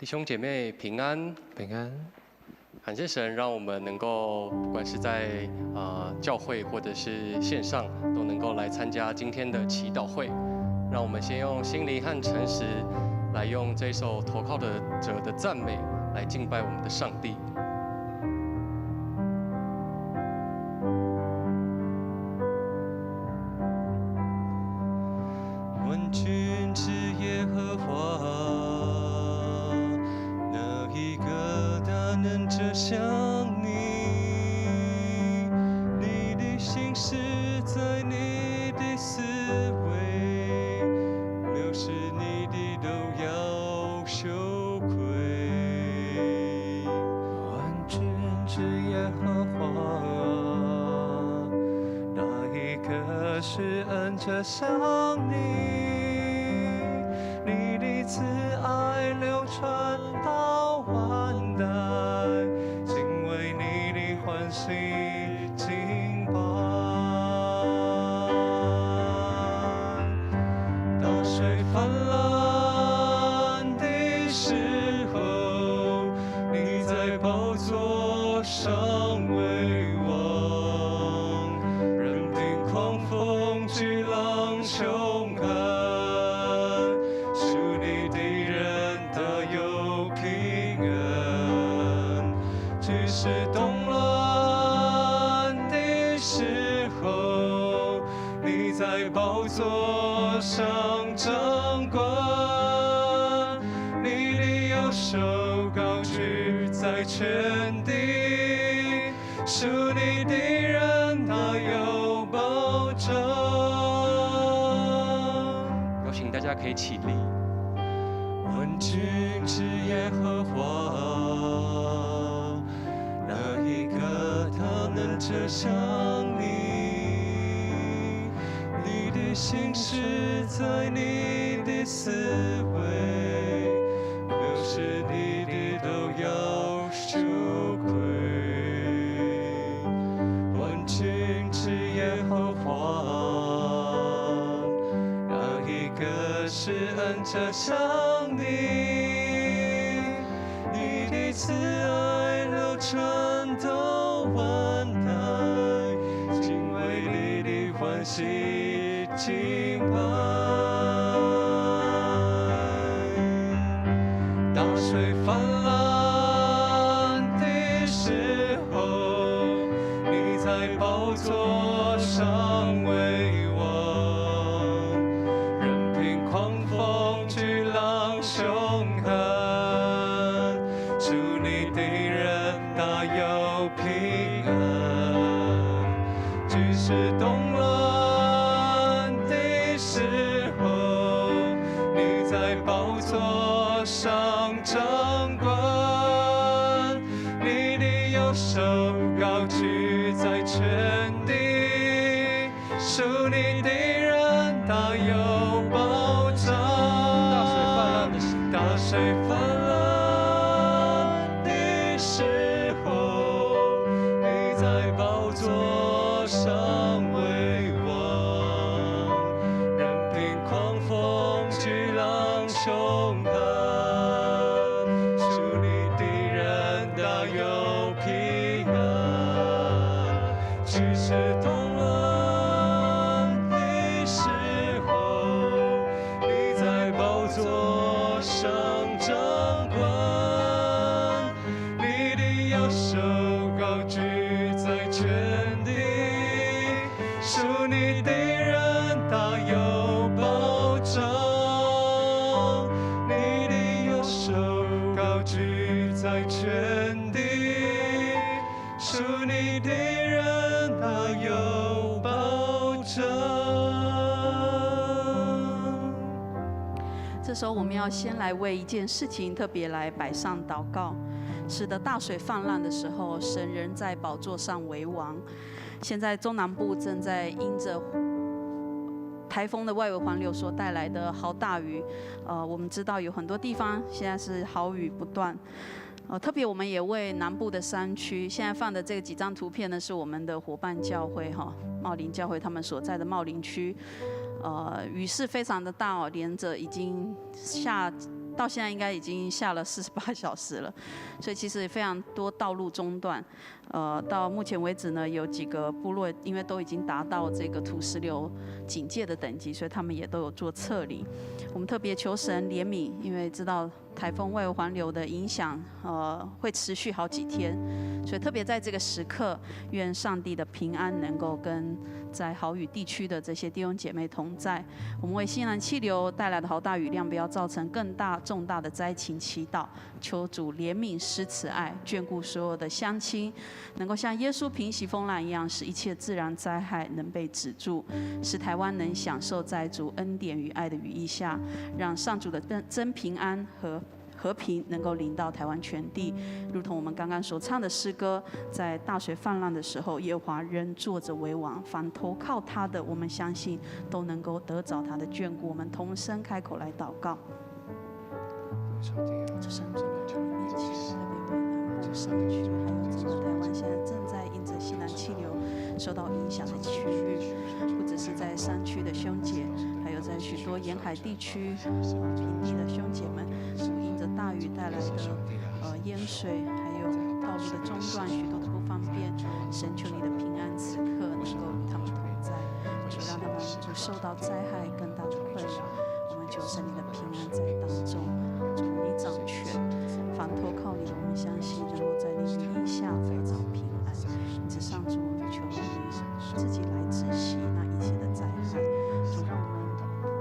弟兄姐妹平安，平安。感谢神，让我们能够不管是在教会或者是线上，都能够来参加今天的祈祷会。让我们先用心灵和诚实，来用这首投靠者的赞美，来敬拜我们的上帝。万军之耶和华，哪一个大能者像你？你的心事在你的思维，藐视你的都要羞愧。万军之耶和华，哪一个是恩者像你？你的慈爱流传到万代，敬畏你的欢喜敬拜。大水泛滥的时候，你在宝座上为王，任凭狂风巨浪凶悍。是动乱的时候，你在宝座上掌管，你的右手高举在全地，属你的人他有保障。有请大家可以起立。万军之耶和华，哪一个他能者像你？你的心事在你的思维，藐视你的都要羞愧。万军之耶和华，哪一个是恩者像你？你的慈爱流传到万代，敬畏你的欢喜敬拜。大水泛滥的时候，你在宝座上为王，任凭狂风巨浪凶悍。属你的人大有平安，只是动乱的时候，你在宝座上掌管，你的右手高举在全地，属你的人大有保障。大水泛滥的时候，你在宝座上为王，任凭狂风巨浪凶悍，属你的人大有平安。只是动乱的时候，你在宝座上掌管，你的右手高举在全地，属你的人大有保障。你的右手高举在全地，属你的人大有保障。这时候我们要先来为一件事情特别来摆上祷告，使得大水泛滥的时候，神仍在宝座上为王。现在中南部正在因着台风的外围环流所带来的豪大雨，我们知道有很多地方现在是豪雨不断。特别我们也为南部的山区，现在放的这几张图片呢，是我们的伙伴教会茂林教会他们所在的茂林区，雨势非常的大哦，连着已经到现在应该已经下了48小时了，所以其实非常多道路中断。到目前为止呢，有几个部落因为都已经达到这个土石流警戒的等级，所以他们也都有做撤离。我们特别求神怜悯，因为知道台风外围环流的影响，会持续好几天，所以特别在这个时刻，愿上帝的平安能够跟在豪雨地区的这些弟兄姐妹同在。我们为西南气流带来的豪大雨量，不要造成更重大的灾情祈祷，求主怜悯施慈爱，眷顾所有的乡亲，能够像耶稣平息风浪一样，使一切自然灾害能被止住，使台湾能享受在主恩典与爱的羽翼下，让上主的真平安和平能够临到台湾全地，如同我们刚刚所唱的诗歌，在大水泛滥的时候，耶和华仍坐着为王，凡投靠他的，我们相信都能够得着他的眷顾。我们同声开口来祷告。主上主的面前，特别为南部山区，还有整个台湾现在正在因着西南气流受到影响的区域，不只是在山区的兄姐，还有在许多沿海地区平地的兄姐们，因着大雨带来的淹水，还有道路的中断，许多的不方便，神求你的平安此刻能够与他们同在，就让他们不受到灾害更大的困扰。我们求神你的平安在当中，主你掌权，凡投靠你的，我们相信能够在你羽翼下得着平安。因此上主，我们求你自己来止息那一切的灾害，主让我们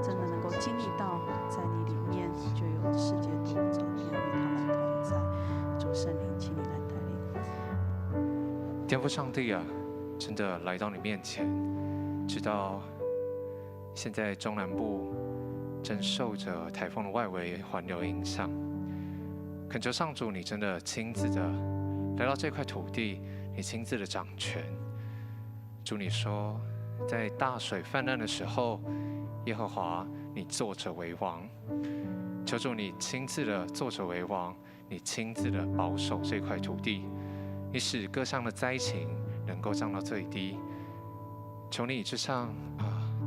真的能够经历到，在你里面就有世界夺走，也与他们同在。主圣灵，请你来带领。天父上帝啊，真的来到你面前，知道现在中南部正受着台风的外围环流影响，恳求上主，你真的亲自的来到这块土地，你亲自的掌权。主，你说，在大水泛滥的时候，耶和华你坐着为王。求主你亲自的坐着为王，你亲自的保守这块土地，你使各项的灾情能够降到最低。求你就像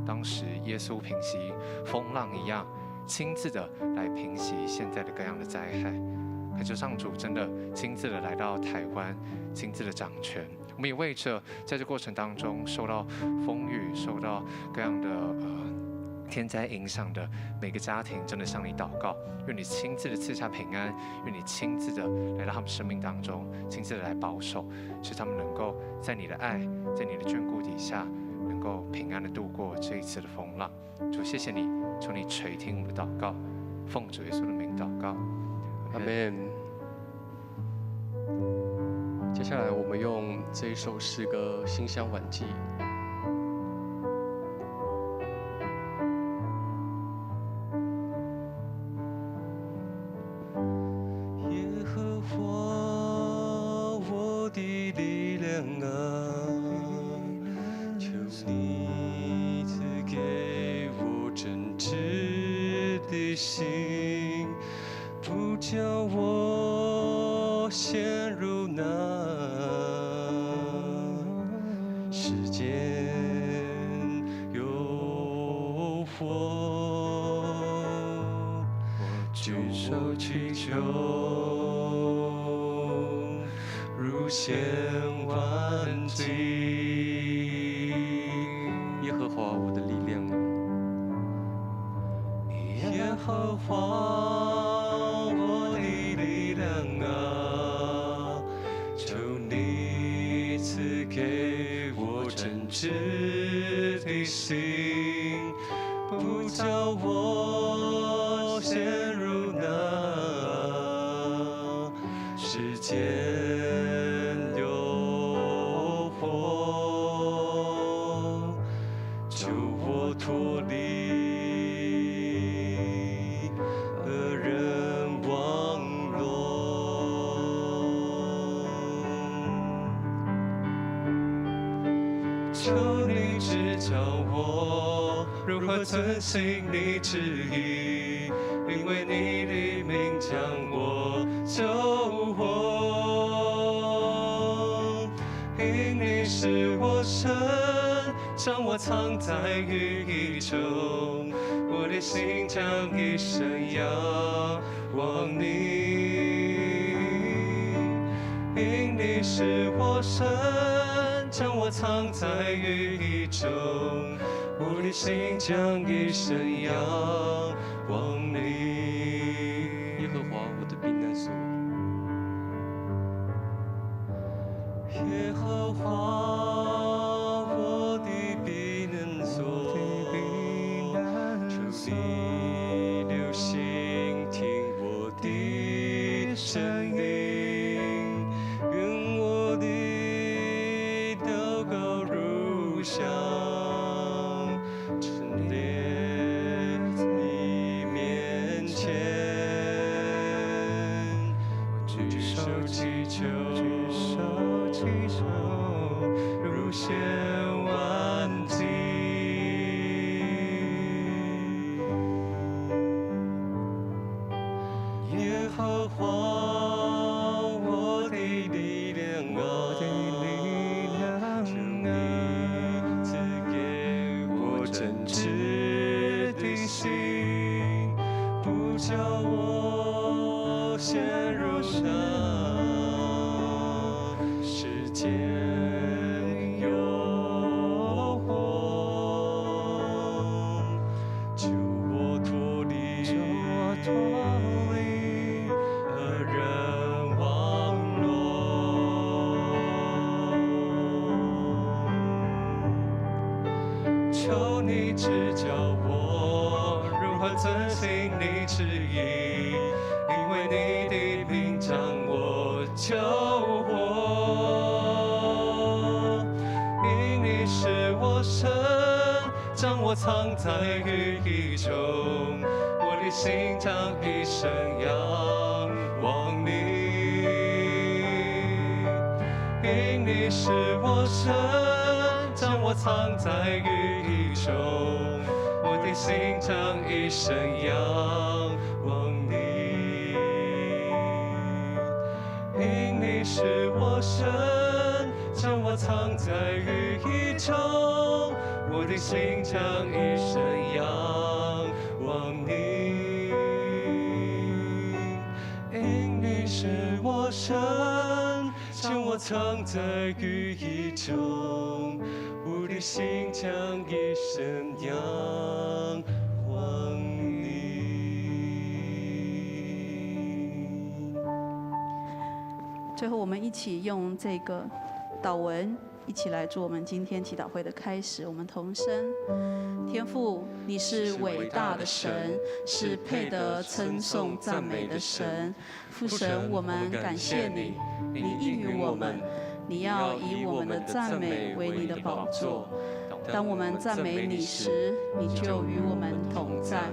当时耶稣平息风浪一样，亲自的来平息现在的各样的灾害。恳求上主真的亲自的来到台湾，亲自的掌权。我们也为着在这过程当中受到风雨、受到各样的天灾影响的每个家庭，真的向你祷告，愿你亲自的赐下平安，愿你亲自的来到他们生命当中，亲自的来保守，使他们能够在你的爱、在你的眷顾底下，能够平安的度过这一次的风浪。主，谢谢你，求你垂听我们的祷告，奉主耶稣的名祷告，阿们。接下来我们用这一首诗歌《馨香晚祭》。耶和华，我的力量啊，求你赐给我真挚的心，不叫我陷入那世间诱惑。我举手祈求，如献晚祭。耶和华我的力量啊，耶和华我的力量啊，求你赐给我真挚的心，不叫我陷入那世间诱惑，救我脱离恶人网络。求你指教我如何遵行你旨意，因为你的名将我救活。因你是我神，将我藏在羽翼中，我的心将一生仰望你，因你是我神，将我藏在羽翼中，我的心将一生仰望你。耶和华我的避难所，耶和华我的避难所，求你留心听我的声音，愿我的祷告如香，陈列你面前，我举手祈求，如弦万金。耶和华我的力量啊，求你赐给我真挚的心，不叫我陷入那世间诱惑，救我脱离恶人网络，求你指教我如何遵行你旨意，因为你的名将我救活，因你是我神，将我藏在羽翼中，我的心将一生仰望你，因你是我神，将我藏在羽翼中，我的心将一生仰望你，因你是我神，将我藏在羽翼中，我的心将一生仰望你，因你是我神，将我藏在羽翼中，我的心将一生仰望你。最后，我们一起用这个祷文，一起来做我们今天祈祷会的开始。我们同声：天父，你是伟大的神，是配得称颂赞美的神。父神，我们感谢你，你应允我们，你要以我们的赞美为你的宝座。当我们赞美你时，你就与我们同在。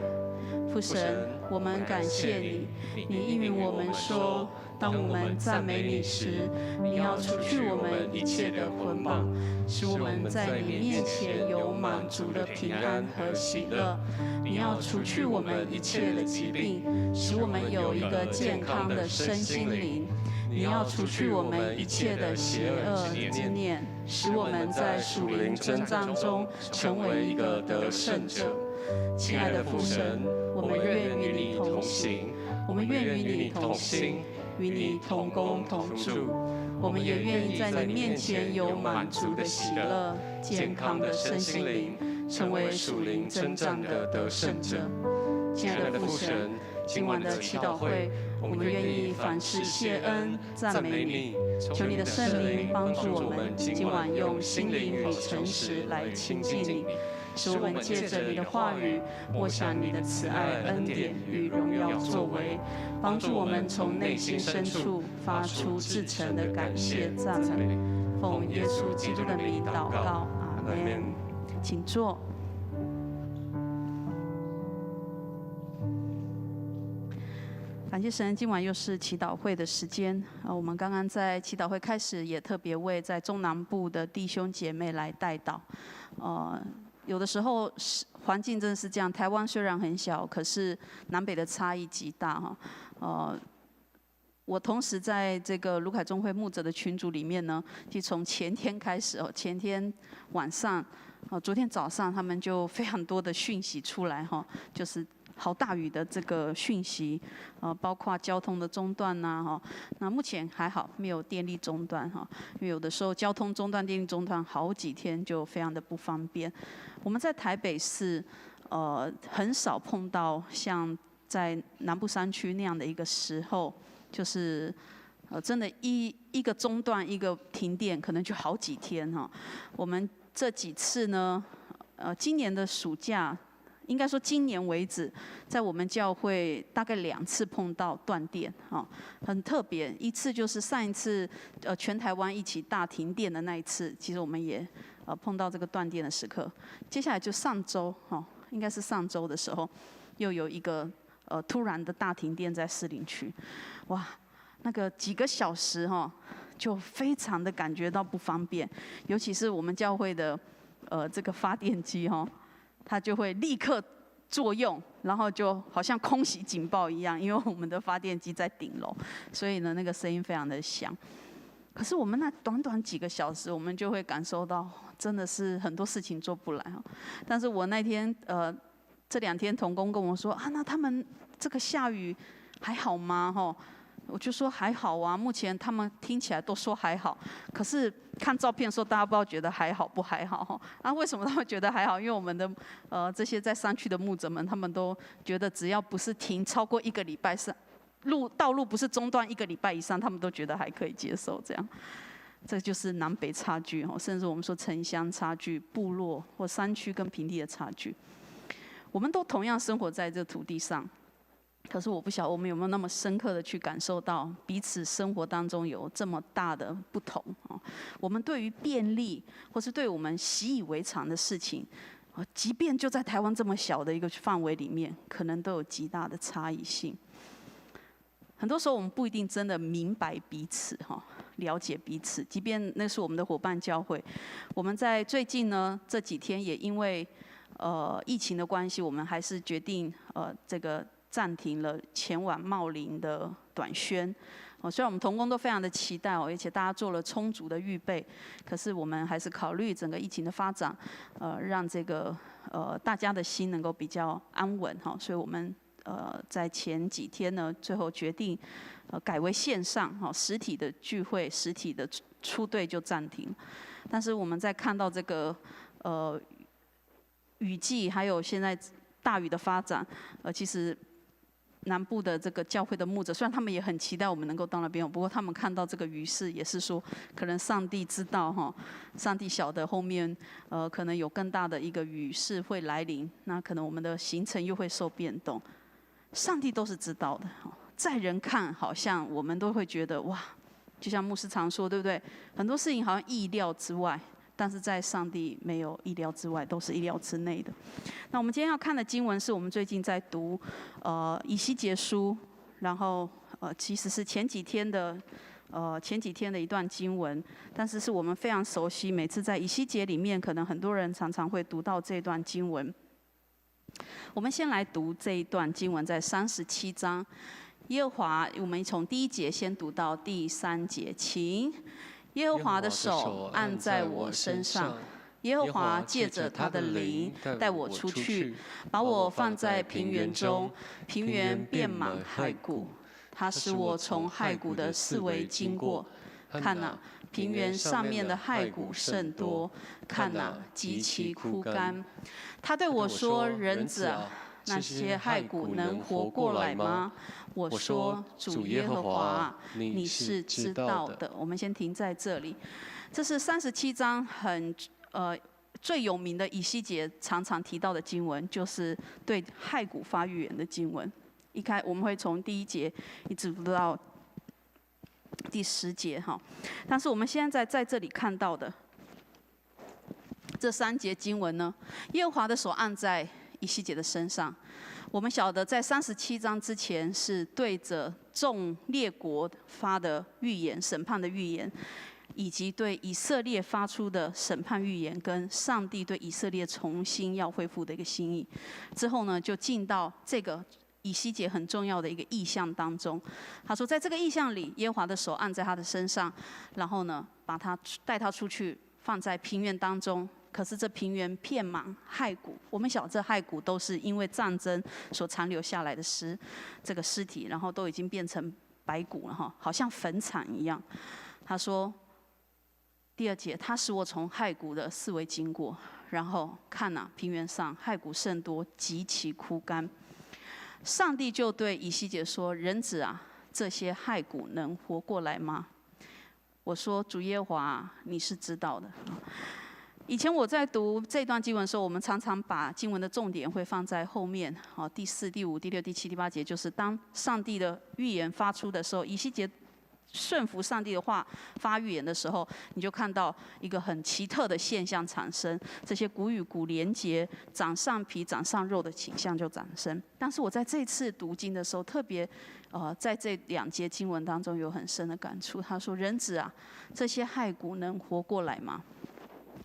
父神，我们感谢你，你应允我们说，当我们赞美你时，你要除去我们一切的捆绑，使我们在你面前有满足的平安和喜乐。你要除去我们一切的疾病，使我们有一个健康的身心灵。你要除去我们一切的邪恶之念，使我们在属灵征战中成为一个得胜者。亲爱的父神，我们愿与你同行，我们愿与你同心，与你同工同住。我们也愿意在你面前有满足的喜乐、健康的身心灵，成为属灵征战的得胜者。亲爱的父神，今晚的祈祷会，我们愿意凡事谢恩、赞美你，求你的圣灵帮助我们今晚用心灵与诚实来亲近你，使我们借着你的话语，默想你的慈爱、恩典与荣耀作为，帮助我们从内心深处发出至诚的感谢赞美。奉耶稣基督的名祷告，阿门。请坐。感谢神，今晚又是祈祷会的时间。我们刚刚在祈祷会开始，也特别为在中南部的弟兄姐妹来代祷。有的时候环境真的是这样，台湾虽然很小，可是南北的差异极大哈。我同时在这个卢凯中会牧者的群组里面呢，就从前天开始前天晚上昨天早上他们就非常多的讯息出来哈，就是好大雨的这个讯息，包括交通的中断呐哈。那目前还好，没有电力中断哈，因为有的时候交通中断、电力中断好几天就非常的不方便。我们在台北市，很少碰到像在南部山区那样的一个时候，就是真的一个中断、一个停电，可能就好几天哈。我们这几次呢，今年的暑假。应该说，今年为止，在我们教会大概2次碰到断电，很特别。一次就是上一次，全台湾一起大停电的那一次，其实我们也碰到这个断电的时刻。接下来就上周，应该是上周的时候，又有一个突然的大停电在士林区，哇，那个几个小时就非常的感觉到不方便，尤其是我们教会的这个发电机它就会立刻作用，然后就好像空袭警报一样，因为我们的发电机在顶楼，所以呢那个声音非常的响。可是我们那短短几个小时，我们就会感受到真的是很多事情做不来但是我那天这2天同工跟我说那他们这个下雨还好吗？我就说还好啊，目前他们听起来都说还好，可是看照片的时候，大家不知道觉得还好不还好为什么他们觉得还好？因为我们的这些在山区的牧者们，他们都觉得只要不是停超过1个礼拜，道路不是中断1个礼拜以上，他们都觉得还可以接受这样。这就是南北差距甚至我们说城乡差距、部落或山区跟平地的差距。我们都同样生活在这土地上。可是我不晓得我们有没有那么深刻的去感受到彼此生活当中有这么大的不同我们对于便利或是对我们习以为常的事情即便就在台湾这么小的一个范围里面，可能都有极大的差异性。很多时候我们不一定真的明白彼此了解彼此，即便那是我们的伙伴教会。我们在最近呢这几天也因为疫情的关系，我们还是决定这个暂停了前往茂林的短宣。虽然我们同工都非常的期待而且大家做了充足的预备，可是我们还是考虑整个疫情的发展，让这个大家的心能够比较安稳所以我们在前几天呢，最后决定改为线上实体的聚会、实体的出队就暂停。但是我们在看到这个雨季还有现在大雨的发展，其实南部的这个教会的牧者，虽然他们也很期待我们能够到那边，不过他们看到这个雨势，也是说，可能上帝知道上帝晓得后面可能有更大的一个雨势会来临，那可能我们的行程又会受变动。上帝都是知道的在人看好像我们都会觉得哇，就像牧师常说，对不对？很多事情好像意料之外。但是在上帝没有意料之外，都是意料之内的。那我们今天要看的经文是我们最近在读以西结书，然后其实是前几天的一段经文，但是是我们非常熟悉，每次在以西结里面，可能很多人常常会读到这段经文。我们先来读这一段经文，在37章，耶和华，我们从第1节先读到第3节，请。耶和华的手按在我身上，耶和华借着他的灵带我出去，把我放在平原中，平原遍满骸骨。他使我从骸骨的四围经过，看哪，平原上面的骸骨甚多，看哪，极其枯干。他对我说：“人子啊，那些骸骨能活过来吗？”我说：“主耶和华，你是知道的。”我们先停在这里。这是37章最有名的以西结常常提到的经文，就是对骸骨发预言的经文。我们会从第1节一直读到第10节但是我们现在这里看到的这3节经文呢，耶和华的手按在以西结的身上。我们晓得，在37章之前是对着众列国发的预言、审判的预言，以及对以色列发出的审判预言，跟上帝对以色列重新要恢复的一个心意。之后呢，就进到这个以西结很重要的一个意象当中。他说，在这个意象里，耶和华的手按在他的身上，然后呢，把他带他出去，放在平原当中，可是这平原片满骸骨。我们晓得这骸骨都是因为战争所残留下来的这个尸体，然后都已经变成白骨了哈，好像坟场一样。他说，第2节，他使我从骸骨的四围经过，然后看啊，平原上骸骨甚多，极其枯干。上帝就对以西结说：“人子啊，这些骸骨能活过来吗？”我说：“主耶和华啊，你是知道的。”以前我在读这段经文的时候，我们常常把经文的重点会放在后面，第4、第5、第6、第7、第8节，就是当上帝的预言发出的时候，以西结顺服上帝的话发预言的时候，你就看到一个很奇特的现象产生，这些骨与骨连结，长上皮长上肉的倾向就产生。但是我在这次读经的时候，特别在这2节经文当中有很深的感触。他说：“人子啊，这些骸骨能活过来吗？”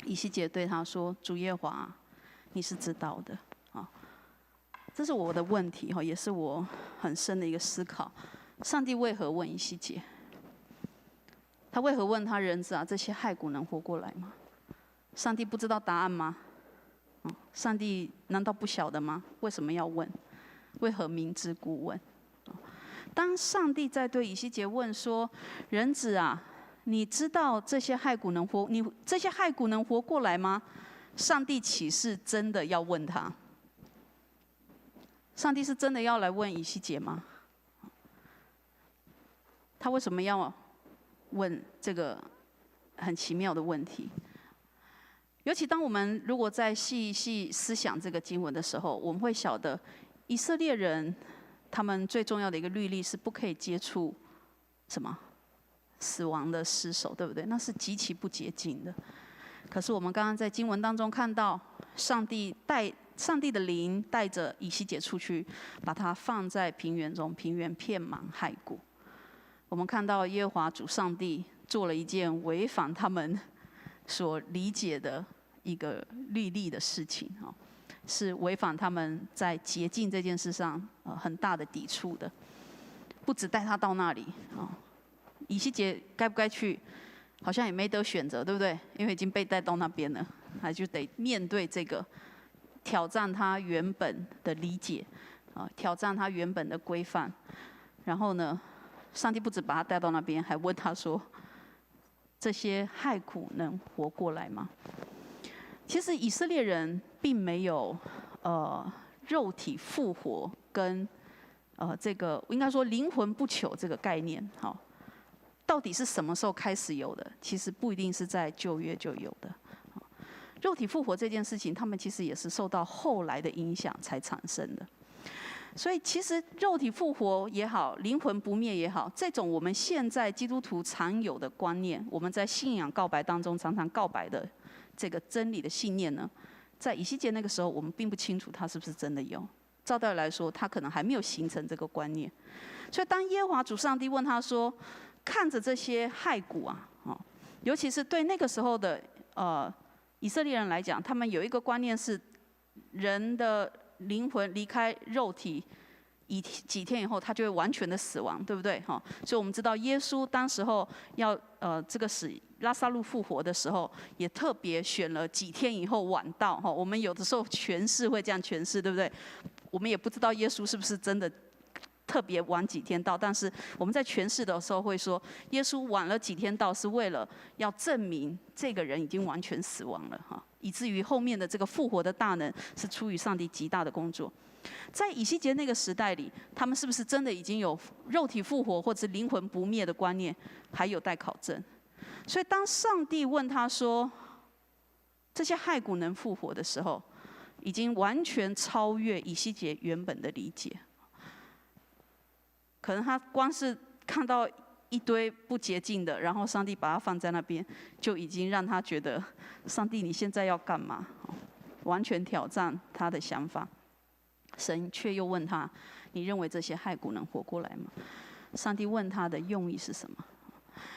以西结对他说：“主耶和华啊，你是知道的。”这是我的问题哈，也是我很深的一个思考。上帝为何问以西结？他为何问他：“人子啊，这些骸骨能活过来吗？”上帝不知道答案吗？上帝难道不晓得吗？为什么要问？为何明知故问？当上帝在对以西结问说：“人子啊，你知道这些骸骨能活？这些骸骨能活过来吗？”上帝岂是真的要问他？上帝是真的要来问以西结吗？他为什么要问这个很奇妙的问题？尤其当我们如果在细细思想这个经文的时候，我们会晓得以色列人他们最重要的一个律例是不可以接触什么死亡的尸首，对不对？那是极其不洁净的。可是我们刚刚在经文当中看到，上帝的灵带着以西结出去，把它放在平原中，平原片满骸骨。我们看到耶和华主上帝做了一件违反他们所理解的一个律例的事情，是违反他们在洁净这件事上很大的抵触的。不止带他到那里，以西结该不该去，好像也没得选择，对不对？因为已经被带到那边了，他就得面对这个挑战他原本的理解，挑战他原本的规范。然后呢，上帝不止把他带到那边，还问他说：“这些骸骨能活过来吗？”其实以色列人并没有肉体复活跟这个应该说灵魂不朽这个概念，到底是什么时候开始有的？其实不一定是在旧约就有的。肉体复活这件事情，他们其实也是受到后来的影响才产生的。所以其实肉体复活也好，灵魂不灭也好，这种我们现在基督徒常有的观念，我们在信仰告白当中常常告白的这个真理的信念呢，在以西结那个时候，我们并不清楚他是不是真的有。照道理来说，他可能还没有形成这个观念。所以当耶和华主上帝问他说：“看着这些骸骨啊，尤其是对那个时候的以色列人来讲，他们有一个观念是，人的灵魂离开肉体几天以后，他就会完全的死亡，对不对？所以我们知道耶稣当时候要这个使拉撒路复活的时候，也特别选了几天以后晚到。我们有的时候诠释会这样诠释，对不对？我们也不知道耶稣是不是真的特别晚几天到，但是我们在诠释的时候会说，耶稣晚了几天到，是为了要证明这个人已经完全死亡了，以至于后面的这个复活的大能是出于上帝极大的工作。在以西结那个时代里，他们是不是真的已经有肉体复活或者灵魂不灭的观念，还有待考证。所以当上帝问他说这些骸骨能复活的时候，已经完全超越以西结原本的理解。可能他光是看到一堆不洁净的，然后上帝把它放在那边，就已经让他觉得上帝你现在要干嘛？完全挑战他的想法。神却又问他：你认为这些骸骨能活过来吗？上帝问他的用意是什么？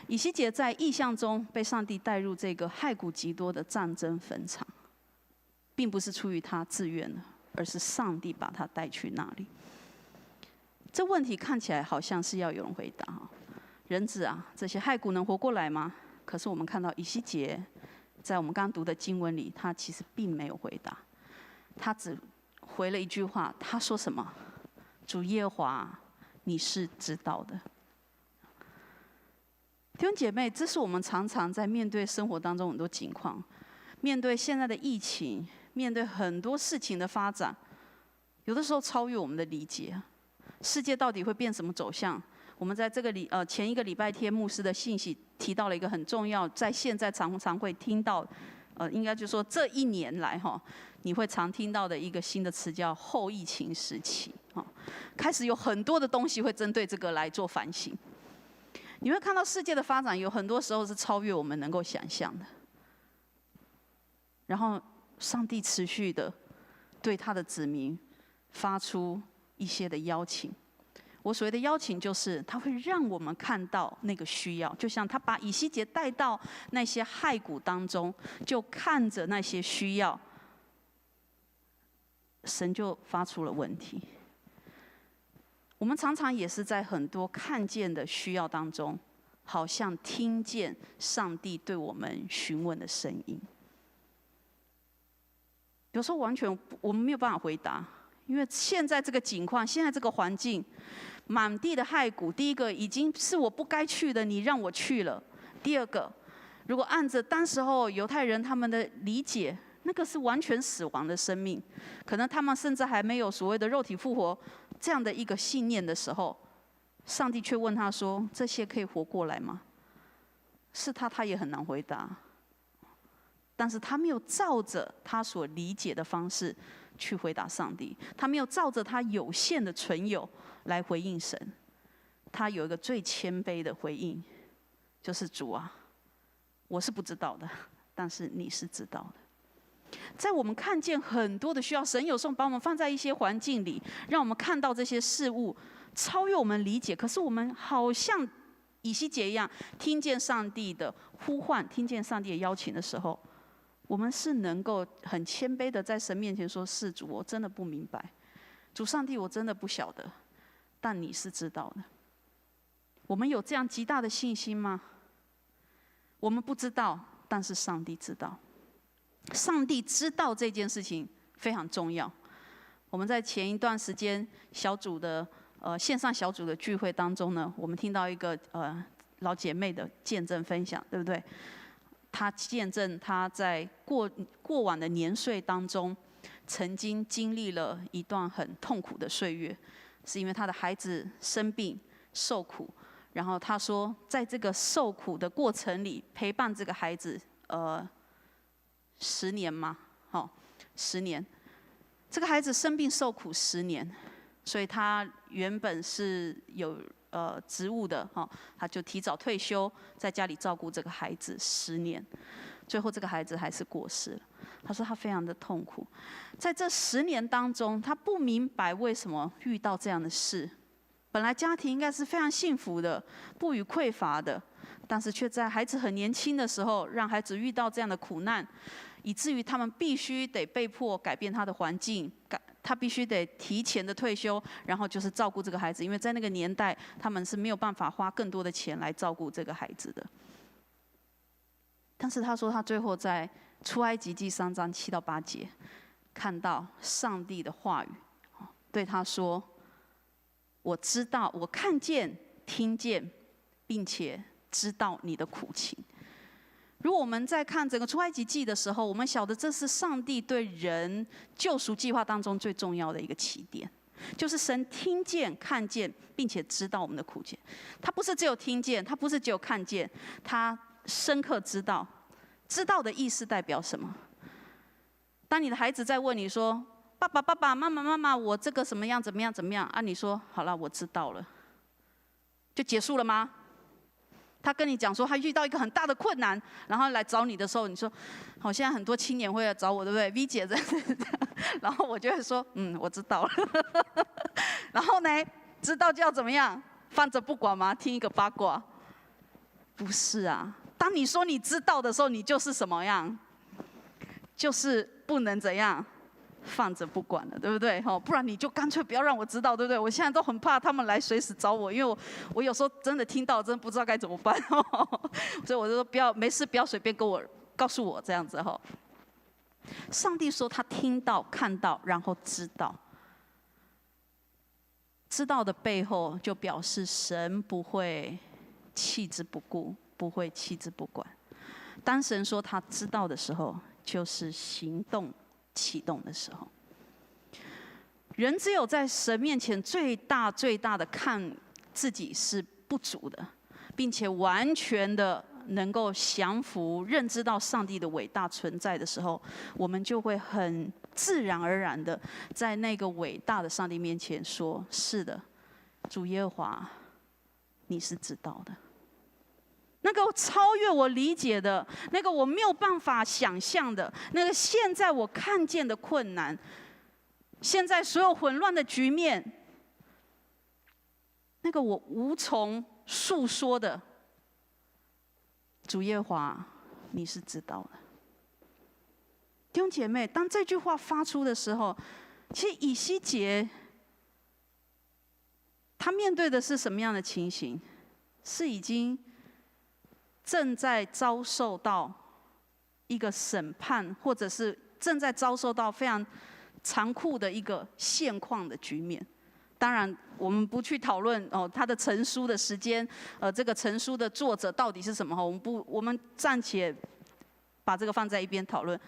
以西结在异象中被上帝带入这个骸骨极多的战争坟场，并不是出于他自愿的，而是上帝把他带去那里。这问题看起来好像是要有人回答：人子啊，这些骸骨能活过来吗？可是我们看到以西结在我们刚刚读的经文里，他其实并没有回答，他只回了一句话，他说什么？主耶和华，你是知道的。弟兄姐妹，这是我们常常在面对生活当中很多情况，面对现在的疫情，面对很多事情的发展，有的时候超越我们的理解。世界到底会变什么走向？我们在这个前一个礼拜天牧师的信息提到了一个很重要，在现在常常会听到，应该就说这一年来哈，你会常听到的一个新的词叫后疫情时期哈，开始有很多的东西会针对这个来做反省。你会看到世界的发展有很多时候是超越我们能够想象的，然后上帝持续的对他的子民发出一些的邀请。我所谓的邀请，就是他会让我们看到那个需要，就像他把以西结带到那些骸骨当中，就看着那些需要，神就发出了问题。我们常常也是在很多看见的需要当中，好像听见上帝对我们询问的声音。有时候完全我们没有办法回答，因为现在这个景况，现在这个环境，满地的骸骨。第一个，已经是我不该去的，你让我去了；第二个，如果按着当时候犹太人他们的理解，那个是完全死亡的生命，可能他们甚至还没有所谓的肉体复活这样的一个信念的时候，上帝却问他说：“这些可以活过来吗？”是他也很难回答。但是他没有照着他所理解的方式去回答上帝，他没有照着他有限的存有来回应神。他有一个最谦卑的回应，就是主啊，我是不知道的，但是你是知道的。在我们看见很多的需要，神有时候把我们放在一些环境里，让我们看到这些事物超越我们理解，可是我们好像以西结一样，听见上帝的呼唤，听见上帝的邀请的时候，我们是能够很谦卑的在神面前说：“是主，我真的不明白，主上帝，我真的不晓得，但你是知道的。”我们有这样极大的信心吗？我们不知道，但是上帝知道。上帝知道这件事情非常重要。我们在前一段时间小组的线上小组的聚会当中呢，我们听到一个老姐妹的见证分享，对不对？她见证她在过往的年岁当中，曾经经历了一段很痛苦的岁月，是因为她的孩子生病受苦，然后她说，在这个受苦的过程里，陪伴这个孩子10年嘛，10年，这个孩子生病受苦10年，所以他原本是有职务的他就提早退休，在家里照顾这个孩子10年，最后这个孩子还是过世了。他说他非常的痛苦，在这10年当中，他不明白为什么遇到这样的事。本来家庭应该是非常幸福的，不予匮乏的，但是却在孩子很年轻的时候，让孩子遇到这样的苦难，以至于他们必须得被迫改变他的环境，他必须得提前的退休，然后就是照顾这个孩子，因为在那个年代，他们是没有办法花更多的钱来照顾这个孩子的。但是他说，他最后在出埃及记3章7到8节，看到上帝的话语，对他说：“我知道，我看见、听见，并且知道你的苦情。”如果我们在看整个出埃及记的时候，我们晓得这是上帝对人救赎计划当中最重要的一个起点，就是神听见、看见，并且知道我们的苦情。他不是只有听见，他不是只有看见，他深刻知道。知道的意思代表什么？当你的孩子在问你说：“爸爸、爸爸、妈妈、妈妈，我这个怎么样、怎么样、怎么样？”啊，你说：“好了，我知道了。”就结束了吗？他跟你讲说他遇到一个很大的困难，然后来找你的时候，你说：“好，现在很多青年会来找我，对不对 ？”V 姐在，然后我就会说：“我知道了。”然后呢，知道就要怎么样？放着不管吗？听一个八卦？不是啊。当你说你知道的时候，你就是什么样？就是不能怎样？放着不管了，对不对？不然你就干脆不要让我知道，对不对？我现在都很怕他们来随时找我，因为我有时候真的听到，真的不知道该怎么办。所以我就说不要，没事不要随便跟我告诉我这样子哈。上帝说他听到、看到，然后知道。知道的背后，就表示神不会弃之不顾，不会弃之不管。当神说他知道的时候，就是行动启动的时候。人只有在神面前最大的看自己是不足的，并且完全的能够降服、认知到上帝的伟大存在的时候，我们就会很自然而然的在那个伟大的上帝面前说：“是的，主耶和华，你是知道的。”那个超越我理解的，那个我没有办法想象的，那个现在我看见的困难，现在所有混乱的局面，那个我无从诉说的，主耶和华，你是知道的。弟兄姐妹，当这句话发出的时候，其实以西结他面对的是什么样的情形？是已经正在遭受到一个审判，或者是正在遭受到非常残酷的一个现况的局面。当然，我们不去讨论他的成书的时间，这个成书的作者到底是什么？我们暂且把这个放在一边讨论。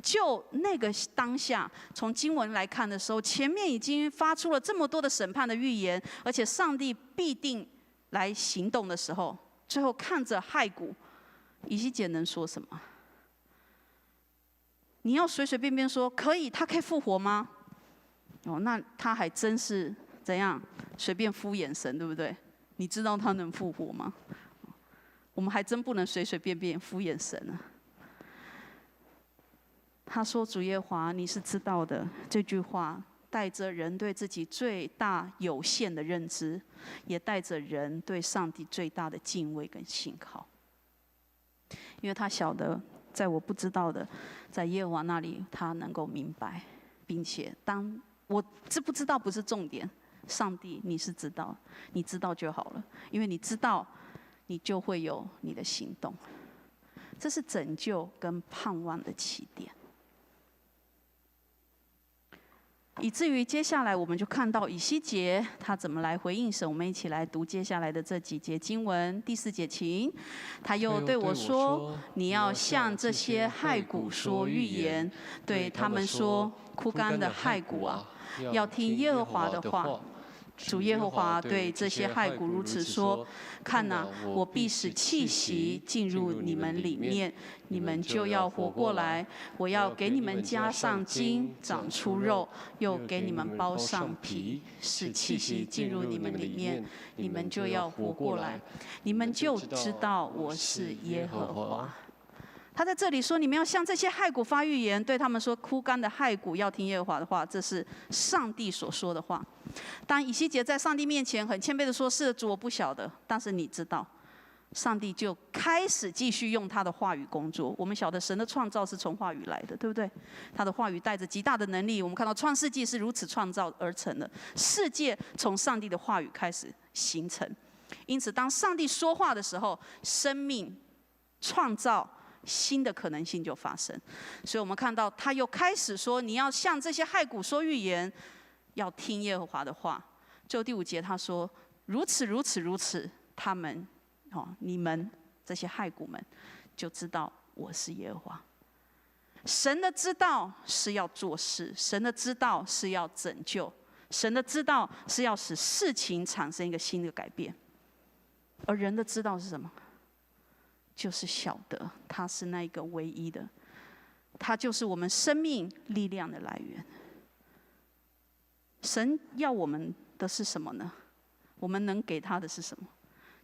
就那个当下，从经文来看的时候，前面已经发出了这么多的审判的预言，而且上帝必定来行动的时候，最后看着骸骨，以西结能说什么？你要随随便便说可以，他可以复活吗？那他还真是怎样随便敷衍神，对不对？你知道他能复活吗？我们还真不能随随便便敷衍神啊。他说：“主耶和华，你是知道的。”这句话带着人对自己最大有限的认知，也带着人对上帝最大的敬畏跟信靠。因为他晓得，在我不知道的，在耶和华那里，他能够明白，并且当我知不知道不是重点，上帝你是知道，你知道就好了，因为你知道，你就会有你的行动。这是拯救跟盼望的起点。以至于接下来我们就看到以西结他怎么来回应神。我们一起来读接下来的这几节经文。第4节，请他又对我说：“你要向这些骸骨说预言，对他们说：枯干的骸骨啊，要听耶和华的话。主耶和华对这些骸骨如此说：看哪，我必使气息进入你们里面，你们就要活过来。我要给你们加上筋，长出肉，又给你们包上皮，使气息进入你们里面，你们就要活过来。你们就知道我是耶和华。”他在这里说：“你们要向这些骸骨发预言，对他们说：枯干的骸骨要听耶和华的话。”这是上帝所说的话。当以西结在上帝面前很谦卑的说：“是的，主，我不晓得，但是你知道。”上帝就开始继续用他的话语工作。我们晓得神的创造是从话语来的，对不对？他的话语带着极大的能力。我们看到创世纪是如此创造而成的，世界从上帝的话语开始形成。因此，当上帝说话的时候，生命创造新的可能性就发生。所以我们看到他又开始说：“你要向这些骸骨说预言，要听耶和华的话。”最后第5节他说：“如此如此如此，他们你们这些骸骨们就知道我是耶和华。”神的知道是要做事，神的知道是要拯救，神的知道是要使事情产生一个新的改变。而人的知道是什么？就是晓得他是那一个唯一的，他就是我们生命力量的来源。神要我们的是什么呢？我们能给他的是什么？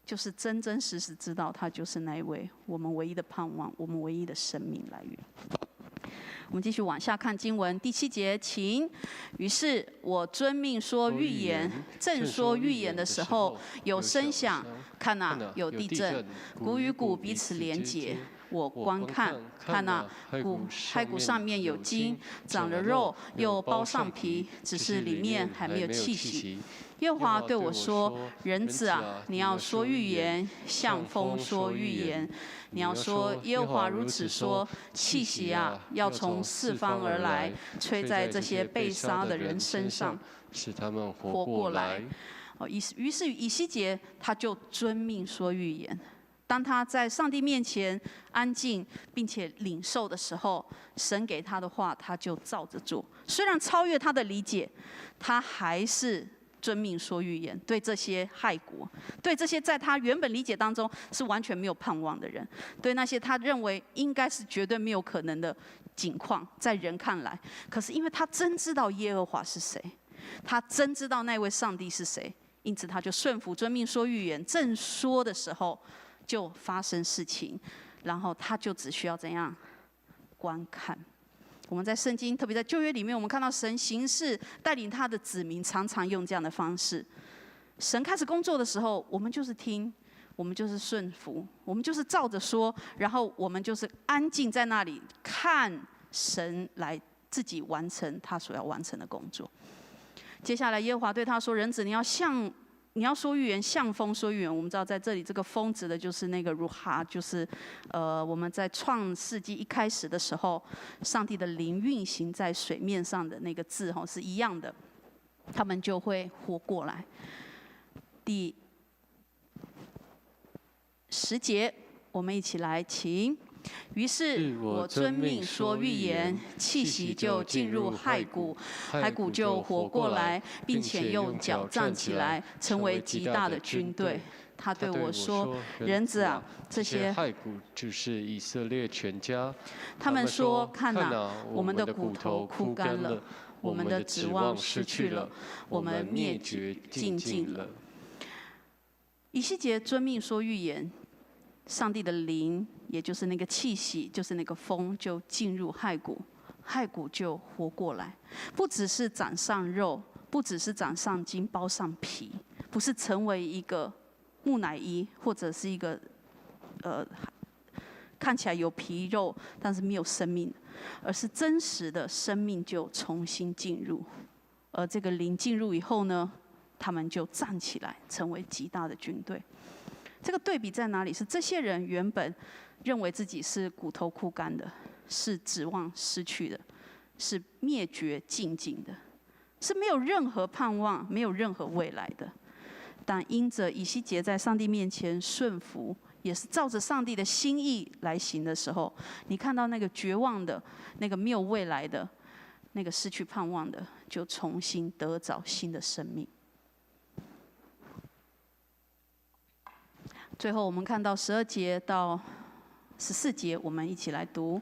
就是真真实实知道他就是那一位我们唯一的盼望，我们唯一的生命来源。我们继续往下看经文，第7节，请。于是我遵命说预言，正说预言的时候，有声响，看哪，有地震，骨与骨彼此连结。我观看，看哪，骸骨上面有筋，长了肉，又包上皮，只是里面还没有气息。耶和华对我说：“人子啊，你要说预言，向风说预言。你要说，耶和华如此说：气息啊，要从四方而来，吹在这些被杀的人身上，使他们活过来。”于是以西结他就遵命说预言。当他在上帝面前安静并且领受的时候，神给他的话，他就照着做。虽然超越他的理解，他还是遵命说预言。对这些害国，对这些在他原本理解当中是完全没有盼望的人，对那些他认为应该是绝对没有可能的境况，在人看来，可是因为他真知道耶和华是谁，他真知道那位上帝是谁，因此他就顺服遵命说预言。正说的时候，就发生事情，然后他就只需要怎样观看。我们在圣经，特别在旧约里面，我们看到神行事带领他的子民，常常用这样的方式。神开始工作的时候，我们就是听，我们就是顺服，我们就是照着说，然后我们就是安静在那里看神来自己完成他所要完成的工作。接下来耶和华对他说：“人子，你要说预言，向风说预言。”我们知道在这里，这个风指的就是那个如哈，就是我们在创世纪一开始的时候，上帝的灵运行在水面上的那个字是一样的，他们就会活过来。第10节，我们一起来，请。于是我遵命说预言，气息就进入骸骨，骸骨就活过来，并且用脚站起来，成为极大的军队。他对我说：“人子啊，这些骸骨就是以色列全家。”他们说：“看哪，我们的骨头枯干了，我们的指望失去了，我们灭绝尽尽了。”以西结遵命说预言，上帝的灵，也就是那个气息，就是那个风，就进入骸骨，骸骨就活过来。不只是长上肉，不只是长上筋，包上皮，不是成为一个木乃伊，或者是一个看起来有皮肉但是没有生命，而是真实的生命就重新进入。而这个灵进入以后呢，他们就站起来，成为极大的军队。这个对比在哪里？是这些人原本认为自己是骨头枯干的，是指望失去的，是灭绝尽尽的，是没有任何盼望，没有任何未来的。但因着以西结在上帝面前顺服，也是照着上帝的心意来行的时候，你看到那个绝望的、那个没有未来的、那个失去盼望的，就重新得着新的生命。最后，我们看到12节到14节，我们一起来读。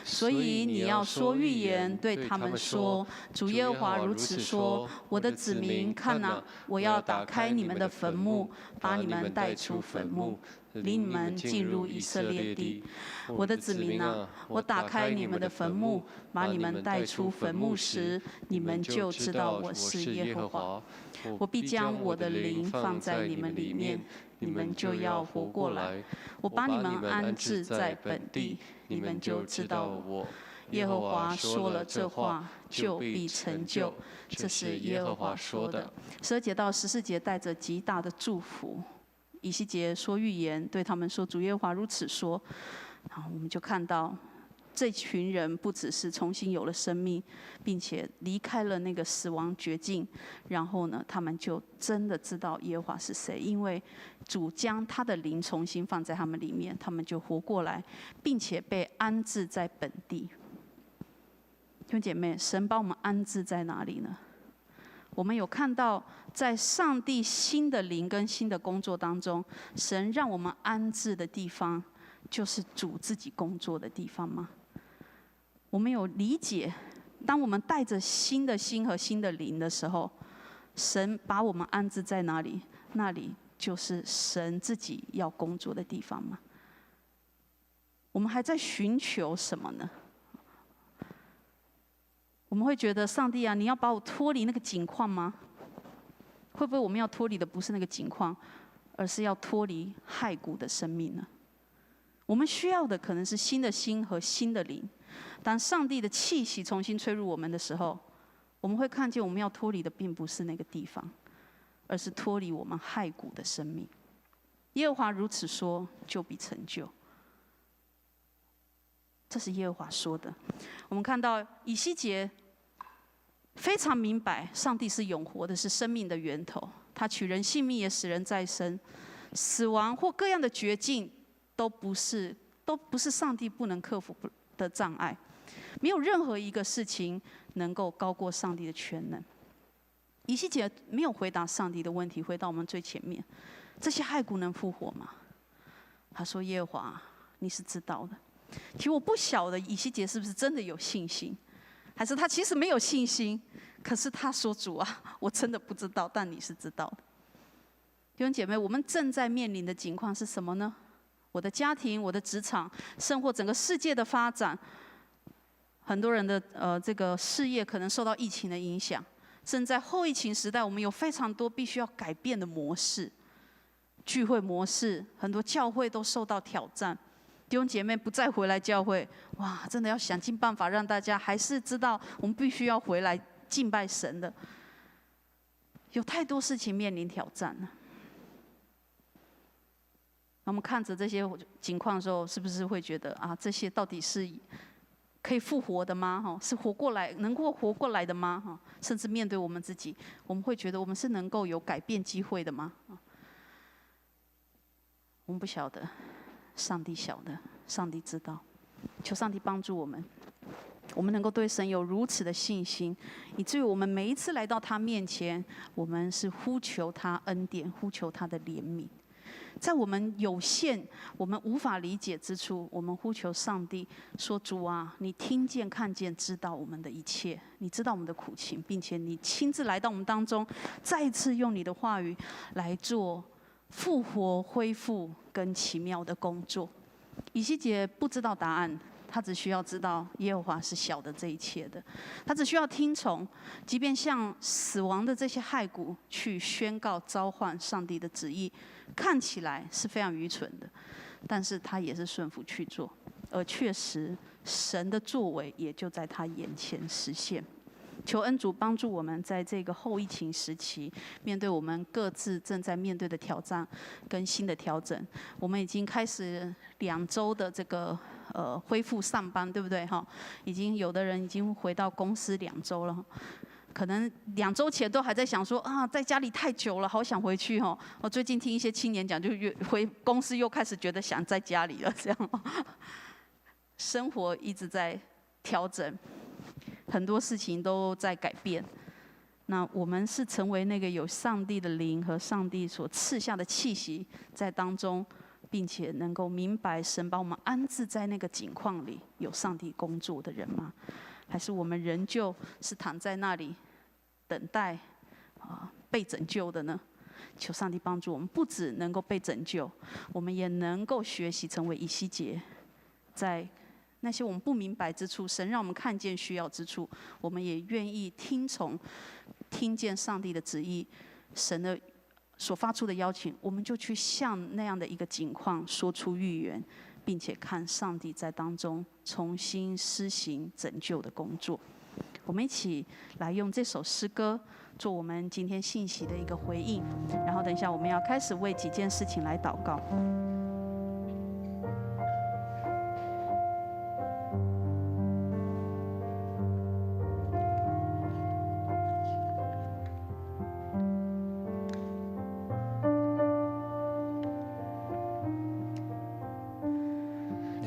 所以你要说预言，对他们说：主耶和华如此说：我的子民，看哪，我要打开你们的坟墓，把你们带出坟墓，领你们进入以色列地。我的子民啊，我打开你们的坟墓，把你们带出坟墓时，你们就知道我是耶和华。我必将我的灵放在你们里面，你们就要活过来。我把你们安置在本地，你们就知道我耶和华说了这话，就必成就。这是耶和华说的。12节到14节带着极大的祝福。以西结说预言，对他们说：主耶和华如此说。然后我们就看到这群人不只是重新有了生命，并且离开了那个死亡绝境，然后呢，他们就真的知道耶和华是谁，因为主将他的灵重新放在他们里面，他们就活过来，并且被安置在本地。弟兄姐妹，神把我们安置在哪里呢？我们有看到，在上帝新的灵跟新的工作当中，神让我们安置的地方，就是主自己工作的地方吗？我们有理解，当我们带着新的心和新的灵的时候，神把我们安置在哪里？那里就是神自己要工作的地方吗？我们还在寻求什么呢？我们会觉得上帝啊，你要把我脱离那个境况吗？会不会我们要脱离的不是那个境况，而是要脱离骸骨的生命呢？我们需要的可能是新的心和新的灵。当上帝的气息重新吹入我们的时候，我们会看见我们要脱离的并不是那个地方，而是脱离我们骸骨的生命。耶和华如此说，就必成就。这是耶和华说的。我们看到以西结非常明白，上帝是永活的，是生命的源头。他取人性命，也使人再生。死亡或各样的绝境，都不是上帝不能克服的障碍。没有任何一个事情能够高过上帝的全能。以西结没有回答上帝的问题，回到我们最前面，这些骸骨能复活吗？他说：“耶和华，你是知道的。”其实我不晓得以西结是不是真的有信心，还是他其实没有信心。可是他说：“主啊，我真的不知道，但你是知道的。”弟兄姐妹，我们正在面临的情况是什么呢？我的家庭、我的职场，甚或整个世界的发展，很多人的这个事业可能受到疫情的影响。甚至在后疫情时代，我们有非常多必须要改变的模式，聚会模式，很多教会都受到挑战。弟兄姐妹不再回来教会，哇，真的要想尽办法让大家还是知道我们必须要回来敬拜神的。有太多事情面临挑战了。我们看着这些情况的时候，是不是会觉得啊，这些到底是可以复活的吗？是活过来，能够活过来的吗？甚至面对我们自己，我们会觉得我们是能够有改变机会的吗？我们不晓得，上帝晓得，上帝知道。求上帝帮助我们，我们能够对神有如此的信心，以至于我们每一次来到他面前，我们是呼求他恩典，呼求他的怜悯。在我们有限、我们无法理解之处，我们呼求上帝说：“主啊，你听见、看见、知道我们的一切，你知道我们的苦情，并且你亲自来到我们当中，再一次用你的话语来做复活、恢复跟奇妙的工作。”以西结不知道答案，他只需要知道耶和华是晓得这一切的，他只需要听从，即便向死亡的这些骸骨去宣告、召唤上帝的旨意，看起来是非常愚蠢的，但是他也是顺服去做，而确实神的作为也就在他眼前实现。求恩主帮助我们，在这个后疫情时期，面对我们各自正在面对的挑战跟新的调整。我们已经开始2周的这个恢复上班，对不对？已经有的人已经回到公司2周了。可能2周前都还在想说啊，在家里太久了，好想回去哦。我最近听一些青年讲，就回公司又开始觉得想在家里了，这样。生活一直在调整，很多事情都在改变。那我们是成为那个有上帝的灵和上帝所赐下的气息在当中，并且能够明白神把我们安置在那个境况里，有上帝工作的人吗？还是我们仍旧是躺在那里等待被拯救的呢？求上帝帮助我们，不只能够被拯救，我们也能够学习成为以西结，在那些我们不明白之处，神让我们看见需要之处，我们也愿意听从，听见上帝的旨意，神的所发出的邀请，我们就去向那样的一个境况说出预言，并且看上帝在当中重新施行拯救的工作。我们一起来用这首诗歌做我们今天信息的一个回应，然后等一下我们要开始为几件事情来祷告。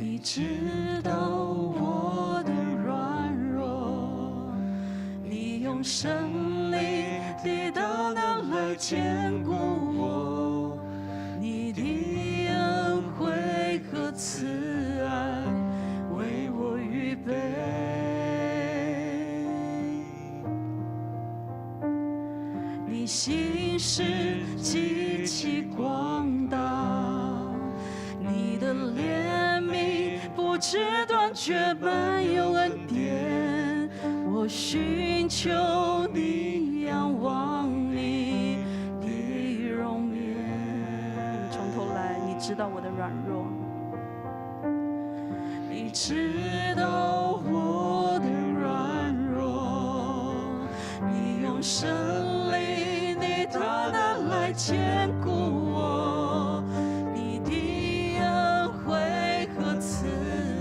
你知道我的软弱，你用胜利的大能来坚固我，你的恩惠和慈爱为我预备。你心事极其广大，你的怜悯不知断绝，满有恩典。我寻求你，仰望你的容颜。从头来，你知道我的软弱，你知道我的软弱，你用圣灵你大能来坚固我，你的恩惠和慈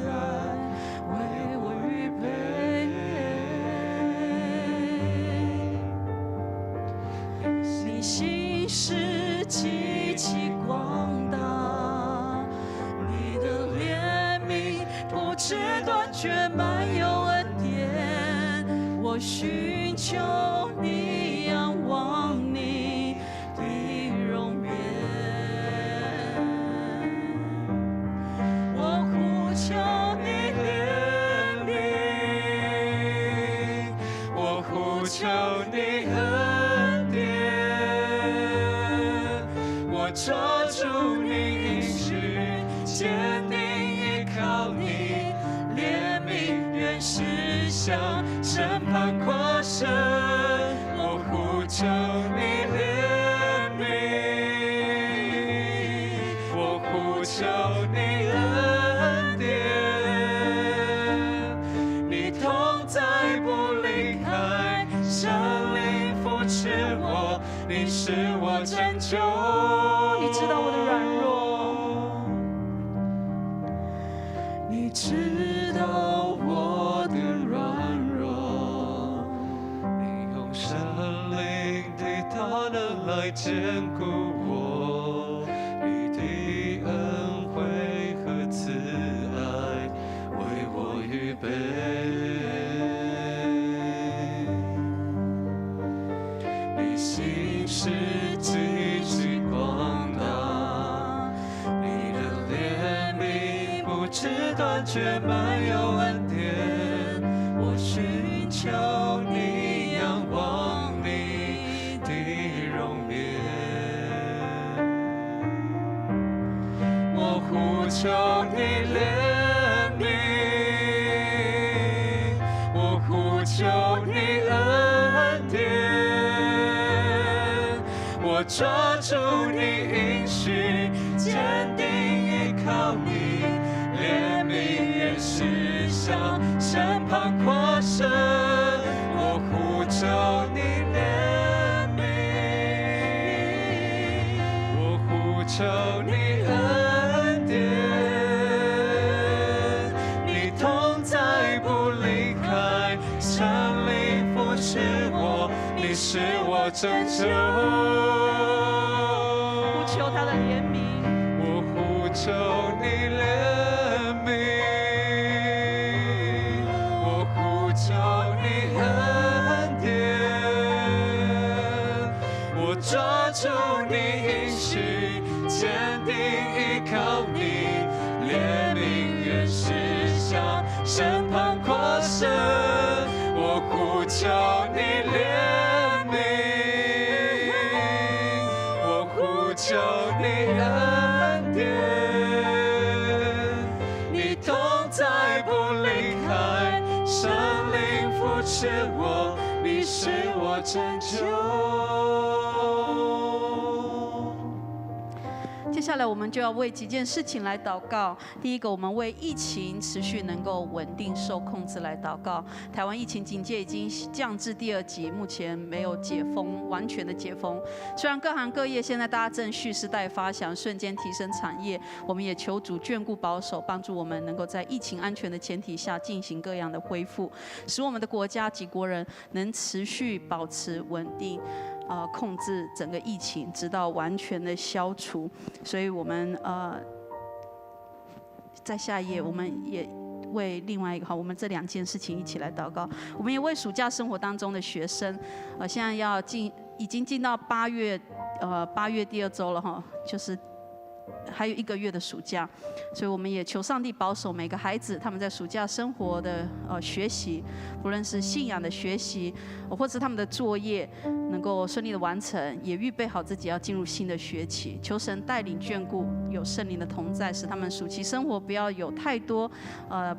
爱为我预备，你心是极其广大，你的怜悯不知断绝，满有恩典。我寻求你，仰望你的容颜。我呼求你怜悯，我呼求你恩典。我抓住你应许，坚定依靠你，怜悯原是向审判跨身。我呼求你怜悯，我呼求你恩典，你同在不离开，圣灵扶持我，你是我拯救。你知道我的软弱，你知道我的软弱，你用圣灵的大能来坚固我，你的恩惠和慈爱为我预备。你心是极其广大，你的怜悯不知断绝，满有恩典。我寻求你，仰望你的容颜。我呼求你怜悯，我呼求你恩典。我抓住你应许，坚定依靠你，怜悯原是向审判跨身。我呼求你怜悯，我呼求你恩典，你同在不离开，圣灵扶持我，你是我拯救。呼求他的怜悯，我呼求你怜悯，我呼求你恩典，我抓住你应许，坚定依靠你，怜悯原是向审判跨身。我呼求你怜悯，我呼求你恩典，你同在不离开，圣灵扶持我，你是我拯救。接下来我们就要为几件事情来祷告。第一个，我们为疫情持续能够稳定受控制来祷告。台湾疫情警戒已经降至第2级，目前没有解封，完全的解封。虽然各行各业现在大家正蓄势待发，想瞬间提升产业，我们也求主眷顾保守，帮助我们能够在疫情安全的前提下进行各样的恢复，使我们的国家及国人能持续保持稳定。控制整个疫情，直到完全的消除。所以我们在下一页，我们也为另外一个我们这2件事情一起来祷告。我们也为暑假生活当中的学生，现在已经进到8月第2周了哈，就是还有1个月的暑假，所以我们也求上帝保守每个孩子他们在暑假生活的学习，不论是信仰的学习，或者是他们的作业能够顺利的完成，也预备好自己要进入新的学期。求神带领眷顾，有圣灵的同在，使他们暑期生活不要有太多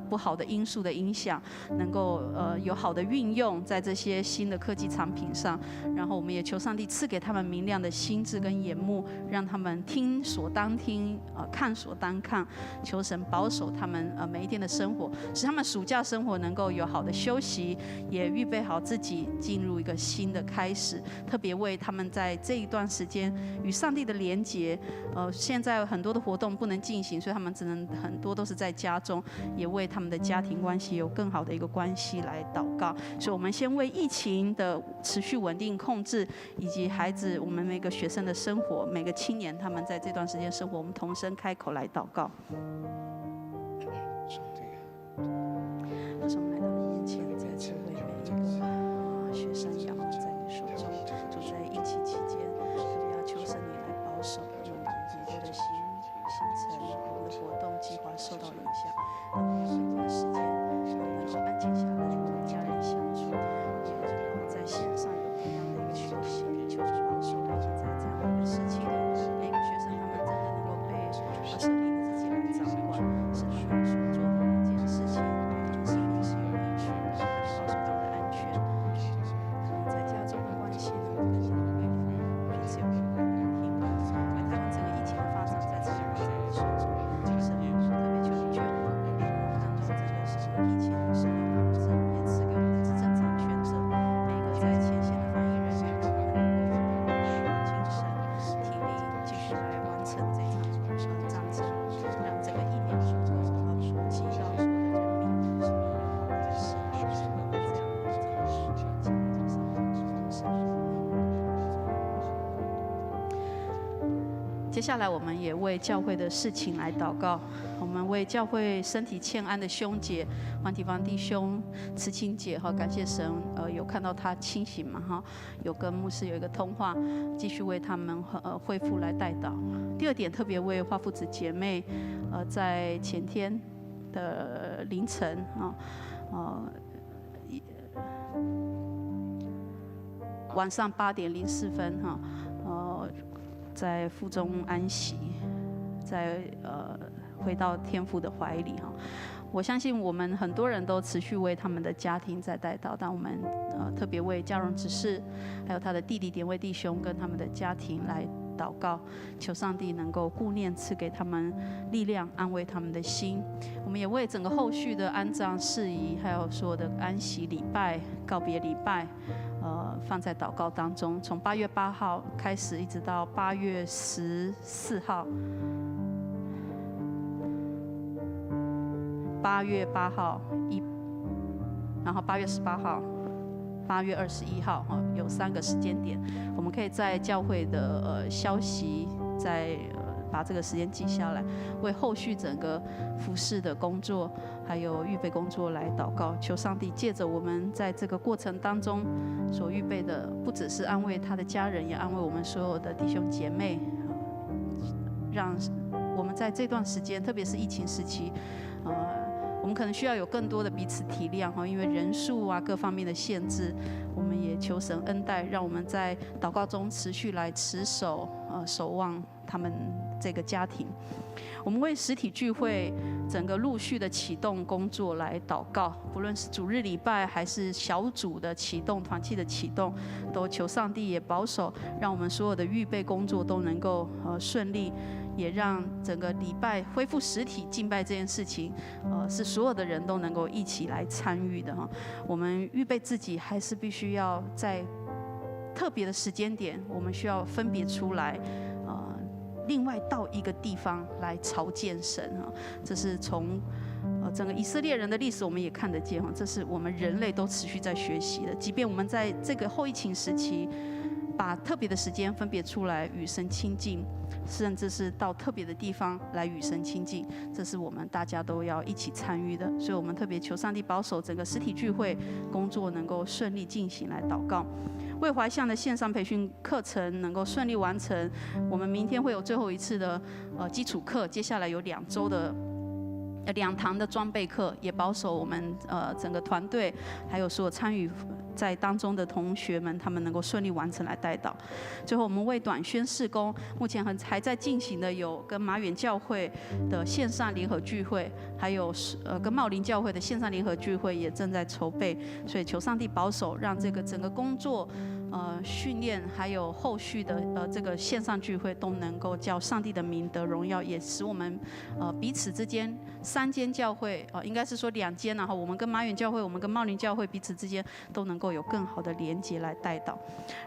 不好的因素的影响，能够有好的运用在这些新的科技产品上。然后我们也求上帝赐给他们明亮的心智跟眼目，让他们听所当听，心看所当看，求神保守他们每一天的生活，使他们暑假生活能够有好的休息，也预备好自己进入一个新的开始。特别为他们在这一段时间与上帝的连结，现在很多的活动不能进行，所以他们只能很多都是在家中，也为他们的家庭关系有更好的一个关系来祷告。所以我们先为疫情的持续稳定控制，以及孩子我们每个学生的生活，每个青年他们在这段时间生活，我们同声开口来祷告。父神，我们来到你面前，再次为每一个学生仰望在你手中。主，在疫情期间，特别要求神你来保守我们很多的行程、我们的活动计划受到影响，让我们有更多的时间能够安静下来，跟家人相处，也在线上有不一样的一个学习。求主保守我们在这样的一个时期里，每个学生他们真的能够被圣灵的自己来掌管，使他们所做的每件事情，他们生命是有益处，特别保守他们的安全，他们在家中的关系能够更加的恢复，彼此有平安。为台湾整个疫情的发展，在这里在你手中，神，特别求你眷顾，看到这个疫情受到控制，也赐给我们的执政掌权者，每一个在前线的防疫人员，他们能够精神、体力继续来完成这场战争，让这个疫苗能够普及到所有的人民。是的，这样接下来，我们也为教会的事情来祷告。我们为教会身体欠安的兄姐黄体芳弟兄、慈青姐哈，感谢神，有看到他清醒嘛哈，有跟牧师有一个通话，继续为他们恢复来代祷。第二点，特别为花父子姐妹，在前天的凌晨晚上8点04分哈，在腹中安息，在回到天父的怀里哈。我相信我们很多人都持续为他们的家庭在代祷，但我们特别为嘉荣执事，还有他的弟弟典卫弟兄跟他们的家庭来祷告，求上帝能够顾念，赐给他们力量，安慰他们的心。我们也为整个后续的安葬事宜，还有所有的安息礼拜、告别礼拜，放在祷告当中。从8月8号开始，一直到8月14号。8月8号然后8月18号、8月21号，有3个时间点，我们可以在教会的消息再把这个时间记下来，为后续整个服事的工作还有预备工作来祷告，求上帝借着我们在这个过程当中所预备的，不只是安慰他的家人，也安慰我们所有的弟兄姐妹，让我们在这段时间，特别是疫情时期，我们可能需要有更多的彼此体谅哈，因为人数啊各方面的限制，我们也求神恩待，让我们在祷告中持续来持守守望他们这个家庭。我们为实体聚会整个陆续的启动工作来祷告，不论是主日礼拜还是小组的启动、团契的启动，都求上帝也保守，让我们所有的预备工作都能够顺利。也让整个礼拜恢复实体敬拜这件事情，是所有的人都能够一起来参与的哈。我们预备自己，还是必须要在特别的时间点，我们需要分别出来，另外到一个地方来朝见神哈。这是从整个以色列人的历史，我们也看得见哈。这是我们人类都持续在学习的，即便我们在这个后疫情时期，把特别的时间分别出来与神亲近，甚至是到特别的地方来与神亲近，这是我们大家都要一起参与的。所以我们特别求上帝保守整个实体聚会工作能够顺利进行，来祷告。为怀象的线上培训课程能够顺利完成，我们明天会有最后一次的基础课，接下来有2周的2堂的装备课，也保守我们整个团队还有所有参与在当中的同学们，他们能够顺利完成来代祷。最后，我们为短宣事工，目前还在进行的有跟马远教会的线上联合聚会，还有跟茂林教会的线上联合聚会也正在筹备，所以求上帝保守，让这个整个工作训练，还有后续的这个线上聚会，都能够叫上帝的名得荣耀，也使我们彼此之间3间教会应该是说2间，然后我们跟马远教会，我们跟茂林教会彼此之间都能够有更好的连结来带导。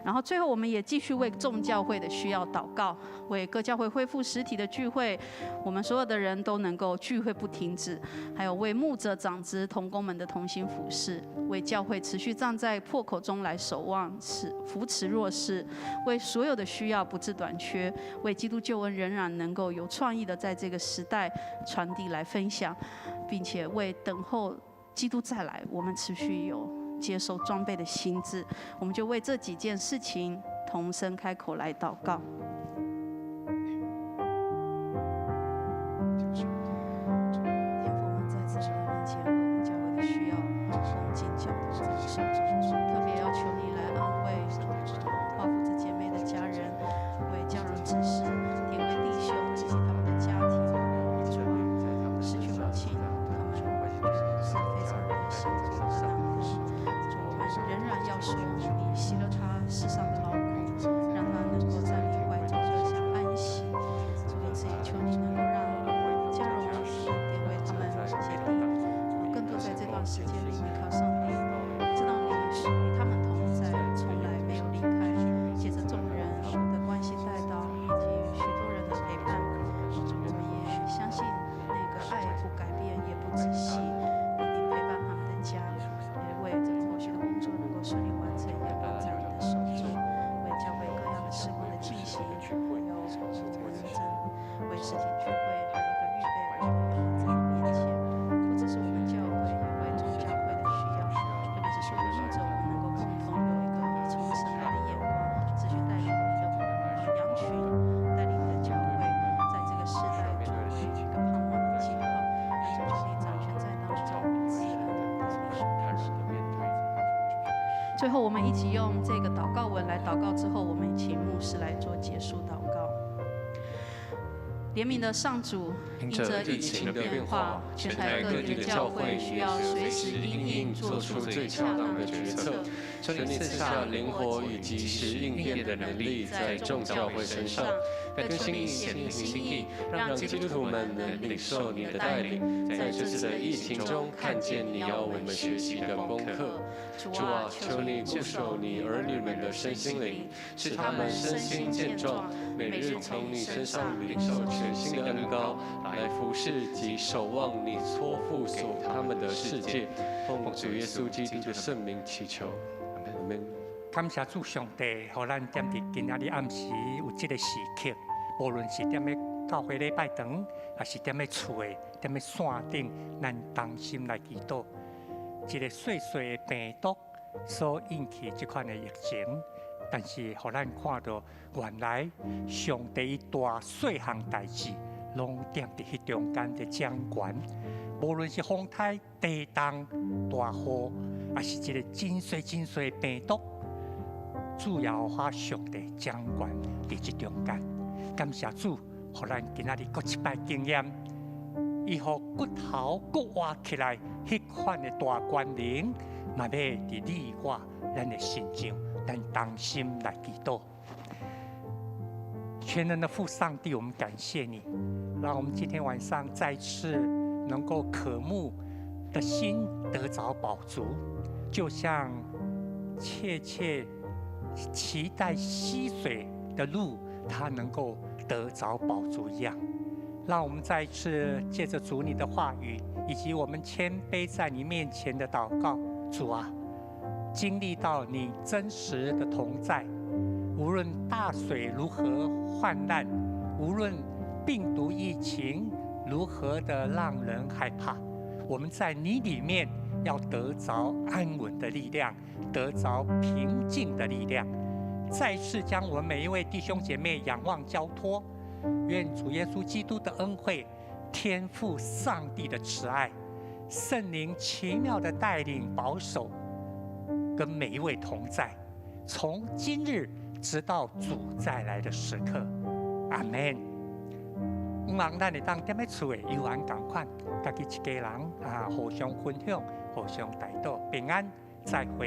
然后最后我们也继续为众教会的需要祷告，为各教会恢复实体的聚会，我们所有的人都能够聚会不停止，还有为牧者、长子、同工们的同心服事，为教会持续站在破口中来守望，扶持弱势，为所有的需要不致短缺，为基督救恩仍然能够有创意的在这个时代传递来分享，并且为等候基督再来，我们持续有接受装备的心智。我们就为这几件事情同声开口来祷告。天父，我们再次来到面前，为我们教会的需要恭敬交托在你手中，特别要求你来安慰华父子姐妹的家人，为教人指示，典为弟兄以及他们的家庭，主啊，失去母亲，他们是非常的心痛的难过。主，我们仍然要说，你息了他世上的劳苦，让他能够在你怀中得享安息。主，因此也求你能够让家荣典为他们姐弟，更多在这段时间里依靠上帝，知道你是与他们同在，从来没有离开。借着众人的关心带到，以及许多人的陪伴，主，我们也相信那个爱不改变，也不止息，一定陪伴他们的家，也为这个后续的工作能够顺利完成，也放在你的手中，为教会各样的事工的进行，还有文证，为实体聚会还有一个预备，我们都要在你面前。不只是我们教会，也为众教会的需要，特别是说为牧者，我们能够共同有一个从神来的眼光，继续带领你的羊群，带领你的教会，在这个时代作为一个盼望的记号，让主求你掌权在当中，赐恩的力。最后，我们一起用这个祷告文来祷告之后，我们请牧师来做结束祷告。怜悯的上主，因着疫情的变化，全台各地的教会需要随时因应，做出最恰当的决策。求你赐下灵活与及时应变的能力，在众教会身上，更新你显明心意，让基督徒们能领受你的带领，在这次的疫情中看见你要我们学习的功课。主啊，求你固守你儿女们的身心灵，使他们身心健壮，每日从你身上领受全新的恩膏，来服侍及守望你托付给他们的世界。奉主耶稣基督的圣名祈求，阿门。感谢主上帝，让咱踮伫今仔日暗时有这个时刻，无论是踮咧教会礼拜堂，还是踮咧厝诶，踮咧线顶，咱同心来祈祷。一个细细的病毒所引起这款的疫情，但是互咱看到，原来上帝大细项代志，拢踮伫迄中间的掌权。无论是风台、地动、大雨，还是一个真细的病毒，主要花上帝掌权伫这中间。感谢主，互咱今仔日搁一摆经验。伊互骨头搁活起来，迄款的大权能，嘛要伫你我咱的心上，咱同心来祈祷。全能的父上帝，我们感谢你，让我们今天晚上再次能够渴慕的心得着饱足，就像切切期待溪水的路，它能够得着饱足一样。让我们再一次借着主你的话语，以及我们谦卑在你面前的祷告，主啊，经历到你真实的同在，无论大水如何泛滥，无论病毒疫情如何的让人害怕，我们在你里面要得着安稳的力量，得着平静的力量。再次将我们每一位弟兄姐妹仰望交托。愿主耶稣基督的恩惠、天父上帝的慈爱、圣灵奇妙的带领保守，跟每一位同在，从今日直到主再来的时刻。阿门。希望咱会当踮咧厝诶，有缘同款，家己一家人互相分享，互相带到平安，再会。